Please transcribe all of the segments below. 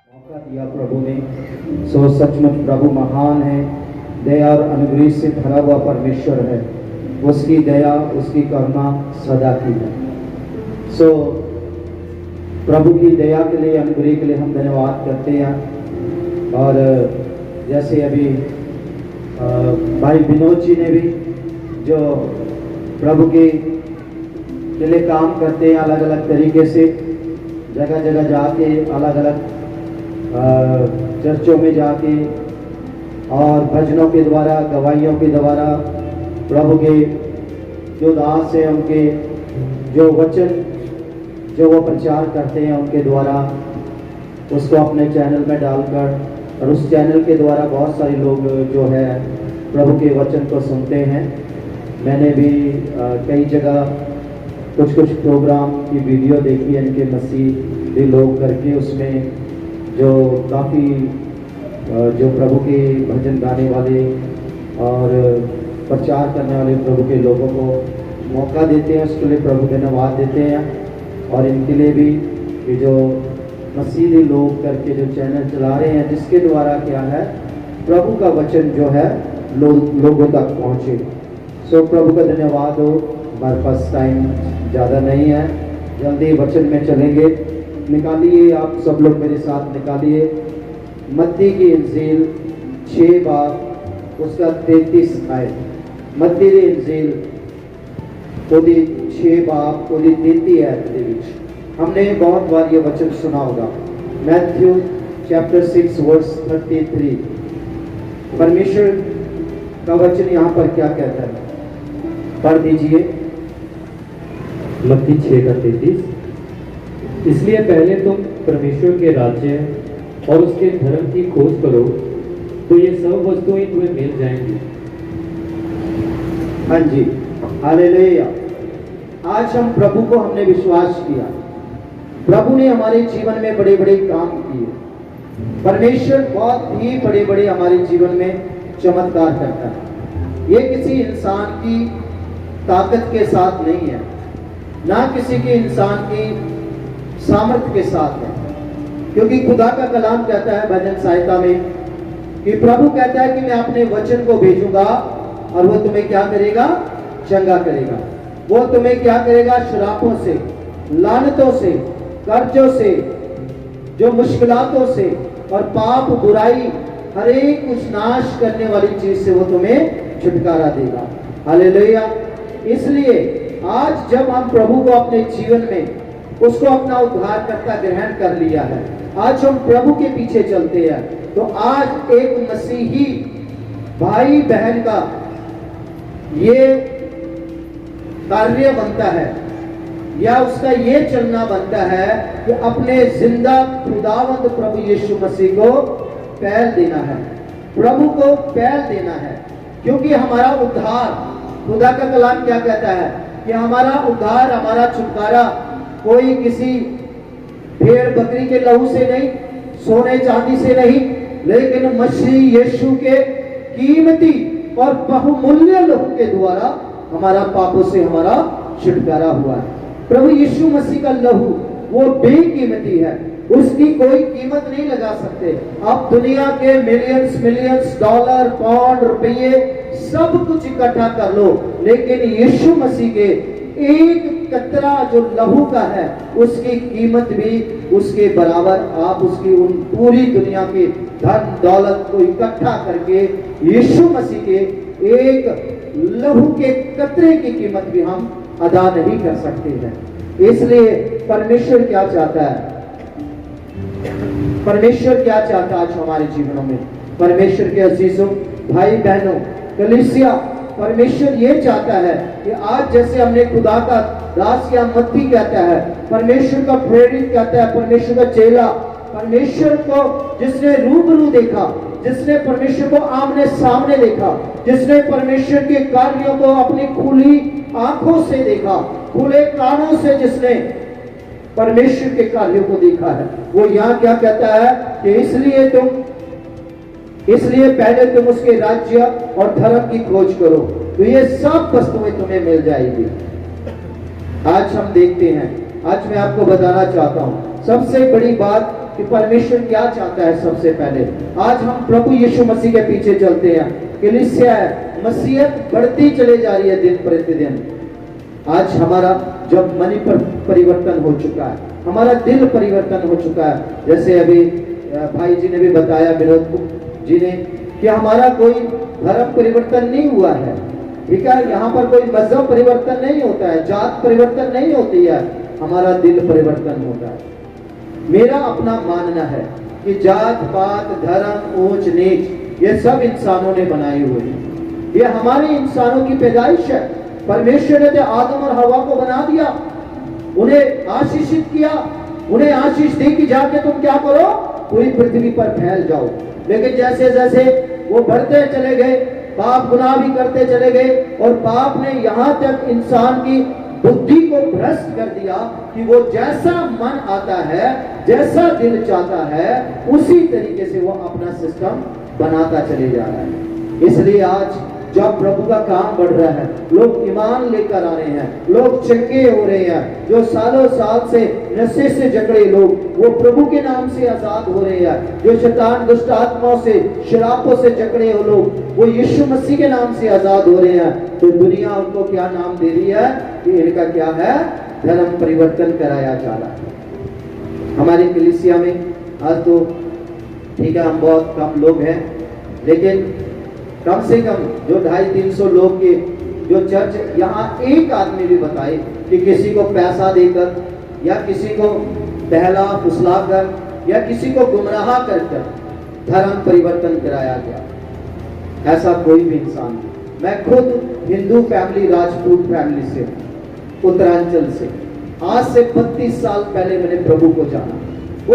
मौका दिया प्रभु ने। सो सचमुच प्रभु महान है, दया और अनुग्रह से भरा हुआ परमेश्वर है। उसकी दया, उसकी करुणा सदा की है। सो प्रभु की दया के लिए, अनुग्रह के लिए हम धन्यवाद करते हैं। और जैसे अभी भाई विनोद जी ने भी जो प्रभु के लिए काम करते हैं, अलग अलग तरीके से जगह जगह जाके, अलग अलग चर्चों में जाके और भजनों के द्वारा, गवाहियों के द्वारा प्रभु के जो दास हैं उनके जो वचन जो वो प्रचार करते हैं, उनके द्वारा उसको अपने चैनल में डालकर, और उस चैनल के द्वारा बहुत सारे लोग जो है प्रभु के वचन को सुनते हैं। मैंने भी कई जगह कुछ प्रोग्राम की वीडियो देखी है इनके मसीही लोग करके, उसमें जो काफ़ी जो प्रभु के भजन गाने वाले और प्रचार करने वाले प्रभु के लोगों को मौका देते हैं, उसके लिए प्रभु धन्यवाद देते हैं। और इनके लिए भी ये जो मसीही लोग करके जो चैनल चला रहे हैं, जिसके द्वारा क्या है प्रभु का वचन जो है लोगों तक पहुँचे। सो प्रभु का धन्यवाद हो। हमारे पास टाइम ज़्यादा नहीं है, जल्दी वचन में चलेंगे। निकालिए आप सब लोग मेरे साथ, निकालिए मत्ती की इंजील 6 बाब उसका 33 आयत। मत्ती की इंजील 6 बाब 33 आयत के बीच हमने बहुत बार ये वचन सुना होगा। Matthew chapter 6 verse 33। परमेश्वर का वचन यहाँ पर क्या कहता है, पढ़ दीजिए। मत्ती 6:33। इसलिए पहले तुम परमेश्वर के राज्य और उसके धर्म की खोज करो, तो ये सब वस्तुएं तुम्हें मिल जाएंगी। हाँ जी, हालेलुया। आज हम प्रभु को हमने विश्वास किया, प्रभु ने हमारे जीवन में बड़े बड़े काम किए। परमेश्वर बहुत ही बड़े बड़े हमारे जीवन में चमत्कार करता है। ये किसी इंसान की ताकत के साथ नहीं है, ना किसी के इंसान की सामर्थ्य के साथ है, क्योंकि खुदा का कलाम कहता है भजन सहायता में कि प्रभु कहता है कि मैं अपने वचन को भेजूंगा और वो तुम्हें क्या करेगा, चंगा करेगा। वो तुम्हें क्या करेगा, श्रापों से, लानतों से, कर्जों से, जो मुश्किलातों से और पाप बुराई हर एक कुछ नाश करने वाली चीज से वो तुम्हें छुटकारा देगा। हालेलुया। इसलिए आज जब हम प्रभु को अपने जीवन में उसको अपना उद्धारकर्ता ग्रहण कर लिया है, आज हम प्रभु के पीछे चलते हैं, तो आज एक मसीही भाई बहन का ये कार्य बनता है या उसका ये चलना बनता है कि अपने जिंदा खुदावंद प्रभु यीशु मसीह को पहल देना है, प्रभु को पहल देना है। क्योंकि हमारा उद्धार, खुदा का कलाम क्या कहता है कि हमारा उद्धार, हमारा छुटकारा कोई किसी भेड़ बकरी के लहू से नहीं, सोने चांदी से नहीं, लेकिन मसीह यीशु के कीमती और बहुमूल्य लहू के द्वारा हमारा पापों से हमारा छुटकारा हुआ है। प्रभु यीशु मसीह का लहू वो बेकीमती है, उसकी कोई कीमत नहीं लगा सकते। आप दुनिया के मिलियंस डॉलर, पाउंड, रुपये सब कुछ इकट्ठा कर लो, लेकिन यीशु मसीह के एक कतरा जो लहू का है उसकी कीमत भी उसके बराबर आप उसकी उन पूरी दुनिया के धन दौलत को इकट्ठा करके यीशु मसीह के एक लहू के कतरे की कीमत भी हम अदा नहीं कर सकते हैं। इसलिए परमेश्वर क्या चाहता है, परमेश्वर क्या चाहता है आज हमारे जीवनों में। परमेश्वर के अजीजों, भाई बहनों, कलीसिया, परमेश्वर ये चाहता है कि आज जैसे हमने खुदा का दास या मत्ती कहता है, परमेश्वर का प्रेरित कहता है, परमेश्वर का चेला, परमेश्वर को जिसने रूबरू देखा, जिसने परमेश्वर को आमने सामने देखा, जिसने परमेश्वर के कार्यों को अपनी खुली आंखों से देखा, खुले कानों से जिसने परमेश्वर के कार्यों को देखा है, वो यहाँ क्या कहता है कि इसलिए पहले तुम उसके राज्य और धर्म की खोज करो, तो ये सब वस्तुएं तुम्हें मिल जाएगी। आज हम देखते हैं, आज मैं आपको बताना चाहता हूं सबसे बड़ी बात कि परमेश्वर क्या चाहता है। सबसे पहले आज हम प्रभु यीशु मसीह के पीछे चलते हैं। कलीसिया है, मसीहत बढ़ती चली जा रही है दिन प्रतिदिन। आज हमारा जब मन पर परिवर्तन हो चुका है, हमारा दिल परिवर्तन हो चुका है। जैसे अभी भाई जी ने भी बताया, विनोद जी ने, कि हमारा कोई धर्म परिवर्तन नहीं हुआ है, ठीक है। यहाँ पर कोई मजहब परिवर्तन नहीं होता है, जात परिवर्तन नहीं होती है, हमारा दिल परिवर्तन होता है। मेरा अपना मानना है कि जात पात धर्म ऊंच नीच ये सब इंसानों ने बनाए हुए हैं। ये हमारे इंसानों की पैदाइश है। परमेश्वर ने आदम और हवा को बना दिया, उन्हें आशीषित किया, उन्हें आशीष दी कि जाके तुम क्या करो, पूरी पृथ्वी पर फैल जाओ। लेकिन जैसे जैसे वो बढ़ते चले गए, पाप गुनाह भी करते चले गए, और पाप ने यहाँ तक इंसान की बुद्धि को भ्रष्ट कर दिया कि वो जैसा मन आता है, जैसा दिल चाहता है, उसी तरीके से वो अपना सिस्टम बनाता चले जा रहा है। इसलिए आज जब प्रभु का काम बढ़ रहा है, लोग ईमान लेकर आ रहे हैं, लोग चंगे हो रहे हैं। जो सालों साल से नशे से जकड़े लोग, वो प्रभु के नाम से आजाद हो रहे हैं। जो शैतान दुष्ट आत्माओं से, शराबों से जकड़े हो लोग, वो यीशु मसीह के नाम से आजाद हो रहे हैं। तो दुनिया उनको क्या नाम दे रही है कि इनका क्या है, धर्म परिवर्तन कराया जा रहा है। हमारे कलीसिया में आज तो ठीक है, हम बहुत कम लोग हैं, लेकिन कम से कम जो 250-300 लोग के जो चर्च, यहाँ एक आदमी भी बताए कि किसी को पैसा देकर या किसी को बहला फुसला कर या किसी को गुमराह कर धर्म परिवर्तन कराया गया, ऐसा कोई भी इंसान नहीं। मैं खुद हिंदू फैमिली, राजपूत फैमिली से, उत्तरांचल से, आज से 32 साल पहले मैंने प्रभु को जाना,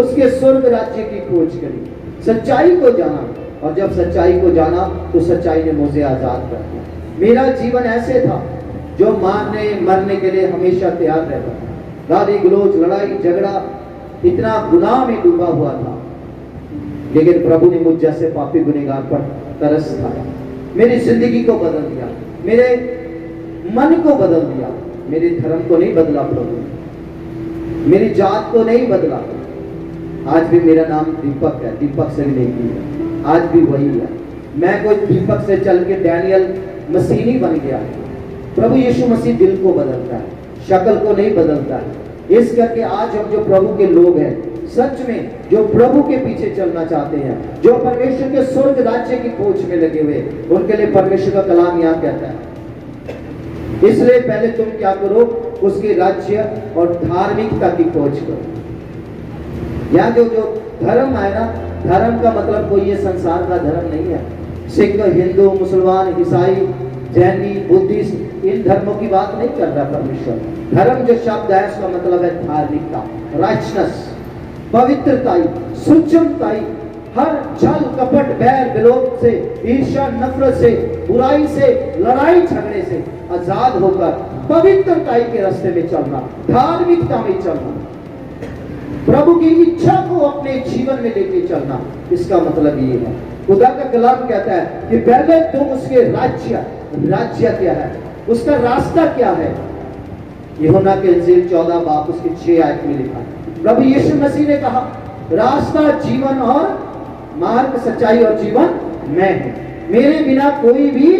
उसके स्वर्ग राज्य की खोज करी, सच्चाई को जाना, और जब सच्चाई को जाना तो सच्चाई ने मुझे आजाद कर दिया। मेरा जीवन ऐसे था जो मारने मरने के लिए हमेशा तैयार रहता था, गाली गलौज, लड़ाई झगड़ा, इतना गुनाह में डूबा हुआ था। लेकिन प्रभु ने मुझ जैसे पापी गुनहगार पर तरस खाया, मेरी जिंदगी को बदल दिया, मेरे मन को बदल दिया। मेरे धर्म को नहीं बदला प्रभु ने, मेरी जात को नहीं बदला। आज भी मेरा नाम दीपक है, दीपक से नहीं है, आज भी वही है। मैं कोई दीपक से चल के डैनियल मसीनी बन गया। प्रभु यीशु मसीह दिल को बदलता है, शक्ल को नहीं बदलता है। इस करके आज हम जो प्रभु के लोग हैं, सच में जो प्रभु के पीछे चलना चाहते हैं, जो परमेश्वर के स्वर्ग राज्य की खोज में लगे हुए, उनके लिए परमेश्वर का कलाम यहाँ कहता है, इसलिए पहले तुम क्या करो, उसके राज्य और धार्मिकता की खोज करो। यहाँ जो धर्म है ना, धर्म का मतलब कोई ये संसार का धर्म नहीं है। सिख, हिंदू, मुसलमान, ईसाई, जैनी, बुद्धिस्ट, इन धर्मों की बात नहीं कर रहा परमेश्वर। धर्म जो शब्द है उसका मतलब है धार्मिकता, राइटनेस, पवित्रताई, सुचमताई, हर छल कपट बैर विरोध से, ईर्ष्या नफरत से, बुराई से, लड़ाई झगड़े से आजाद होकर पवित्रताई के रास्ते में चलना, धार्मिकता में चलना, प्रभु की इच्छा को अपने जीवन में लेके चलना। इसका मतलब ये है, खुदा का कलाम कहता है कि पहले तुम उसके राज्य क्या है, उसका रास्ता क्या है। यूहन्ना के इंजील 14 बाब उसके 6 आयत में लिखा है, प्रभु यीशु मसीह ने कहा, रास्ता, जीवन और मार्ग, सच्चाई और जीवन मैं हूं, मेरे बिना कोई भी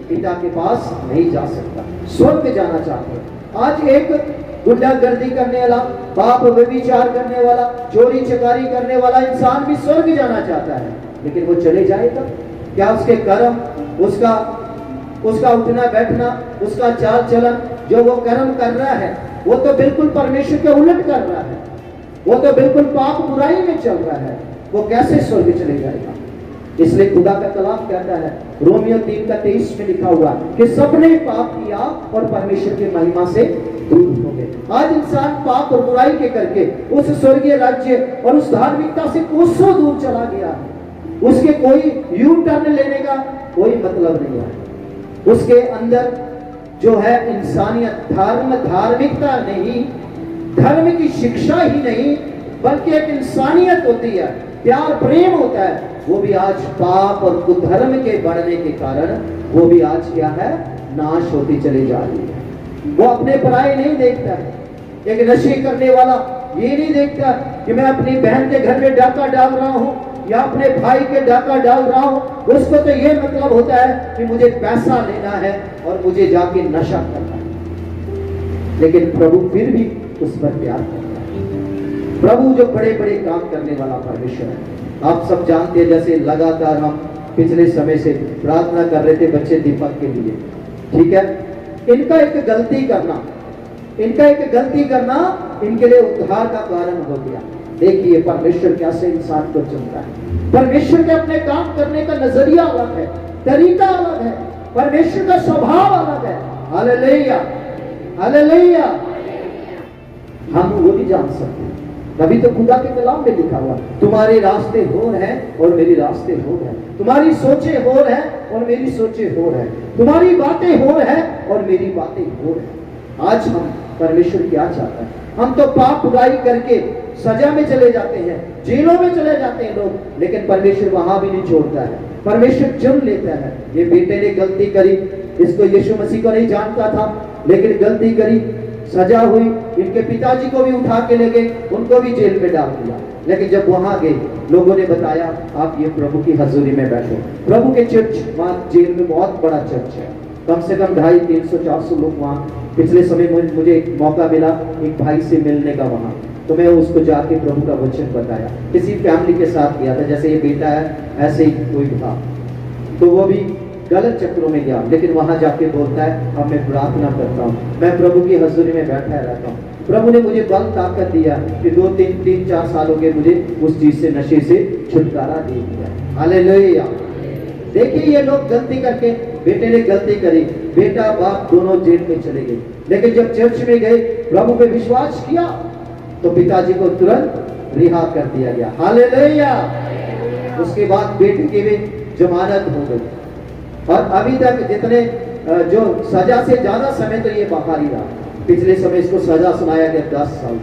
पिता के पास नहीं जा सकता। स्वर्ग जाना चाहते हैं। आज एक गुंडागर्दी करने वाला, पाप व्यभिचार करने वाला, चोरी चकारी करने वाला इंसान भी स्वर्ग जाना चाहता है, लेकिन वो चले जाएगा क्या? उसके कर्म, उसका उठना बैठना, उसका चाल चलन, जो वो कर्म कर रहा है, वो तो बिल्कुल परमेश्वर के उलट कर रहा है, वो तो बिल्कुल पाप बुराई में चल रहा है, वो कैसे स्वर्ग चले जाएगा? इसलिए खुदा का कलाम कहता है, रोमियो 3:23 में लिखा हुआ कि सबने पाप किया और परमेश्वर की महिमा से दूर हो गए। आज इंसान पाप और बुराई के करके उस स्वर्गीय राज्य और उस धार्मिकता से कोसों दूर चला गया। उसके कोई यू टर्न लेने का कोई मतलब नहीं है। उसके अंदर जो है इंसानियत, धार्मिकता नहीं, धर्म की शिक्षा ही नहीं, बल्कि एक इंसानियत होती है, प्यार प्रेम होता है, वो भी आज पाप और कुधर्म के बढ़ने के कारण वो भी आज क्या है, नाश होती चली जा रही है। वो अपने पराये नहीं देखता है। एक नशे करने वाला ये नहीं देखता कि मैं अपनी बहन के घर में डाका डाल रहा हूँ या अपने भाई के डाका डाल रहा हूँ। उसको तो ये मतलब होता है कि मुझे पैसा लेना है और मुझे जाके नशा करना है। लेकिन प्रभु फिर भी उस पर प्यार करता है। प्रभु जो बड़े बड़े काम करने वाला परमेश्वर है। आप सब जानते हैं, जैसे लगातार हम पिछले समय से प्रार्थना कर रहे थे बच्चे दीपक के लिए, ठीक है। इनका एक गलती करना इनके लिए उद्धार का कारण हो गया। देखिए परमेश्वर कैसे इंसान को चुनता है। परमेश्वर के अपने काम करने का नजरिया अलग है, तरीका अलग है, परमेश्वर का स्वभाव अलग है। Hallelujah, hallelujah. हम वो भी जान सकते हैं, तभी तो खुदा के कलाम में लिखा हुआ, तुम्हारे रास्ते होर हैं और मेरी रास्ते होर हैं, तुम्हारी सोचें होर हैं और मेरी सोचें होर हैं, तुम्हारी बातें होर हैं और मेरी बातें होर हैं। आज हम परमेश्वर क्या चाहता है? हम तो पाप बुराई करके सजा में चले जाते हैं, जेलों में चले जाते हैं लोग, लेकिन परमेश्वर वहां भी नहीं छोड़ता है। परमेश्वर चुन लेता है। ये बेटे ने गलती करी, इसको यीशु मसीह को नहीं जानता था, लेकिन गलती करी, सजा हुई, इनके पिताजी को भी उठा के ले गए, उनको भी जेल में डाल दिया। लेकिन जब वहां गए, लोगों ने बताया आप ये प्रभु की हजूरी में बैठो। प्रभु के चर्च वहां जेल में बहुत बड़ा चर्च है, कम से कम 250, 300, 400 लोग वहाँ। पिछले समय मुझे एक मौका मिला एक भाई से मिलने का वहाँ, तो मैं उसको जाके प्रभु का वचन बताया। किसी फैमिली के साथ गया था, जैसे ये बेटा है ऐसे ही कोई था, तो वो भी गलत चक्रों में गया, लेकिन वहां जाके बोलता है अब मैं प्रार्थना करता हूँ, मैं प्रभु की हजूरी में बैठा रहता हूँ। प्रभु ने मुझे बल ताकत दिया कि 2-3-4 सालों के मुझे उस चीज से, नशे से छुटकारा दे दिया। हालेलुया। देखिए ये लोग गलती करके, बेटे ने गलती करी, बेटा बाप दोनों जेल में चले गए, लेकिन जब चर्च में गए, प्रभु पे विश्वास किया, तो पिताजी को तुरंत रिहा कर दिया गया। हालेलुया। उसके बाद बेटे की भी जमानत हो गई, और अभी तक जितने जो सजा से ज्यादा समय तो ये बाहर ही रहा। पिछले समय इसको सजा सुनाया गया 10 साल।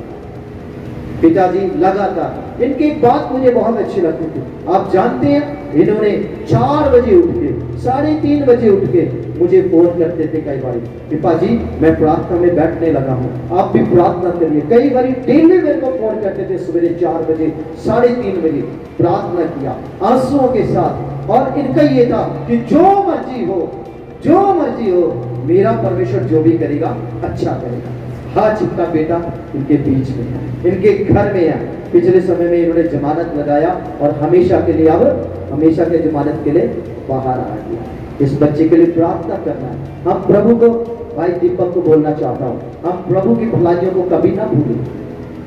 पिताजी लगातार, इनकी एक बात मुझे बहुत अच्छी लगती थी। आप जानते हैं, इन्होंने 4 बजे उठ के, 3:30 बजे उठ के मुझे फोन करते थे कई बार, पिताजी मैं प्रार्थना में बैठने लगा हूँ, आप भी प्रार्थना करिए। कई बार डेली मेरे को फोन करते थे, सवेरे 4 बजे, 3:30 बजे प्रार्थना किया आंसुओं के साथ। और इनका ये था कि जो मर्जी हो, मेरा परमेश्वर जो भी करेगा अच्छा करेगा। आज इनका बेटा इनके बीच में है, इनके घर में है। पिछले समय में इन्होंने जमानत लगाया और हमेशा के लिए, अब हमेशा के जमानत के लिए बाहर आ गया। इस बच्चे के लिए प्रार्थना करना है। हम प्रभु को, भाई दीपक को बोलना चाहता हूँ, हम प्रभु की भलाइयों को कभी ना भूलें,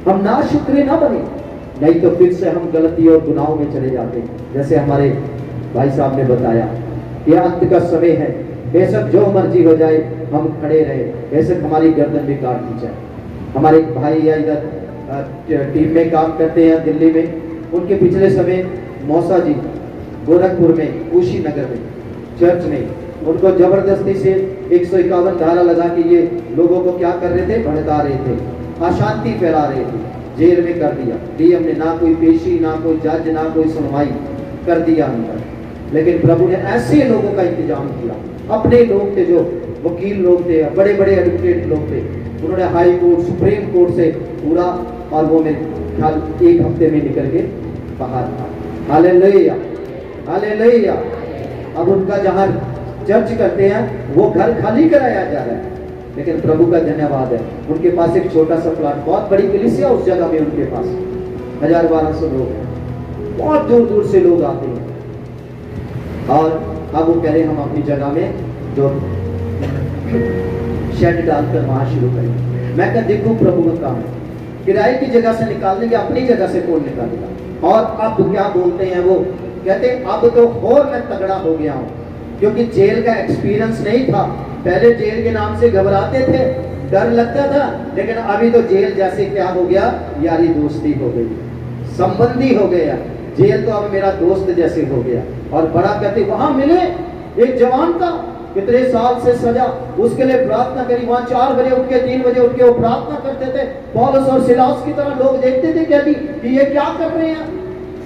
हम ना शुक्र ना बने, नहीं तो फिर से हम गलती और गुनाहों में चले जाते हैं। जैसे हमारे भाई साहब ने बताया, यह अंत का समय है, बेशक जो मर्जी हो जाए हम खड़े रहे, बेशक हमारी गर्दन भी काट दी जाए। हमारे एक भाई या इधर टीम में काम करते हैं दिल्ली में, उनके पिछले समय मौसा जी गोरखपुर में, कुशीनगर में, चर्च में उनको जबरदस्ती से 151 धारा लगा के ये लोगों को क्या कर रहे थे, भड़का रहे थे, अशांति फैला रहे थे, जेल में कर दिया। डीएम ने ना कोई पेशी, ना कोई जज, ना कोई सुनवाई, कर दिया अंदर। लेकिन प्रभु ने ऐसे लोगों का इंतजाम किया, अपने लोग थे, जो वकील लोग थे, बड़े बड़े एडवोकेट लोग थे, उन्होंने हाई कोर्ट, सुप्रीम कोर्ट से पूरा, और वो मेरे ख्याल 1 हफ्ते में निकल के बाहर था। Hallelujah, hallelujah. अब उनका जहाँ चर्च करते हैं वो घर खाली कराया जा रहा है, लेकिन प्रभु का धन्यवाद है, उनके पास एक छोटा सा प्लाट, बहुत बड़ी कलीसिया उस जगह में उनके पास 1000-1200 लोग हैं, बहुत दूर दूर से लोग आते हैं। और अब वो कह रहे हम अपनी जगह में जो शेड डालकर वहां शुरू करेंगे। मैं क्या देखूं, प्रभु का काम है, किराए की जगह से निकाल देंगे, अपनी जगह से कौन निकालेगा। और अब क्या बोलते हैं वो, कहते अब तो और मैं तगड़ा हो गया हूँ, क्योंकि जेल का एक्सपीरियंस नहीं था। पहले जेल के नाम से घबराते थे, डर लगता था, लेकिन अभी तो जेल जैसे क्या हो गया, यारी दोस्ती हो गई, संबंधी हो गया। जेल तो अब मेरा दोस्त जैसे हो गया। और बड़ा कहते वहां मिले एक जवान का, कितने साल से सजा, उसके लिए प्रार्थना करी। वहां 4 बजे उठ के, 3 बजे उठ के वो प्रार्थना करते थे। पौलुस और सिलास की तरह लोग देखते थे कहती कि ये क्या कर रहे हैं,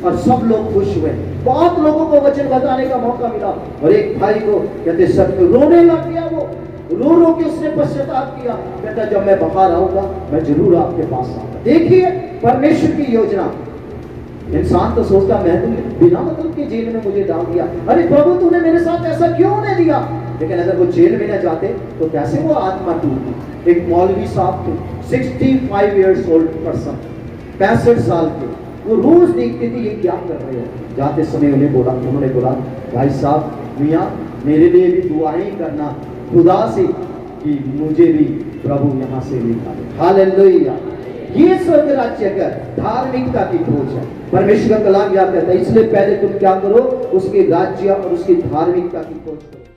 और सब लोग खुश हुए। बहुत लोगों को वचन बताने का मौका मिला। और एक भाई को कहते सच में रोने लग गया वो, रो रो के उसने पश्चाताप किया, कहता जब मैं बाहर आऊंगा मैं जरूर आपके पास आऊंगा। देखिए परमेश्वर की योजना। इंसान तो सोचता मैं तो बिना मतलब के जेल में मुझे डाल दिया, अरे प्रभु तूने मेरे साथ ऐसा क्यों नहीं दिया। लेकिन अगर वो जेल में न जाते तो कैसे वो आत्मा टूटती। एक मौलवी साहब थे, 65 years old पर्सन, 65 साल के, वो रोज देखते थे ये क्या कर रहे हैं। जाते समय उन्होंने बोला भाई साहब मियाँ मेरे लिए भी दुआएं करना खुदा से कि मुझे भी प्रभु यहाँ से निकाले। हालेलुया। ये स्वर्ग राज्य का धार्मिकता की खोज है। परमेश्वर का कलाम याद करता है, इसलिए पहले तुम क्या करो, उसके राज्य और उसकी धार्मिकता की खोज करो।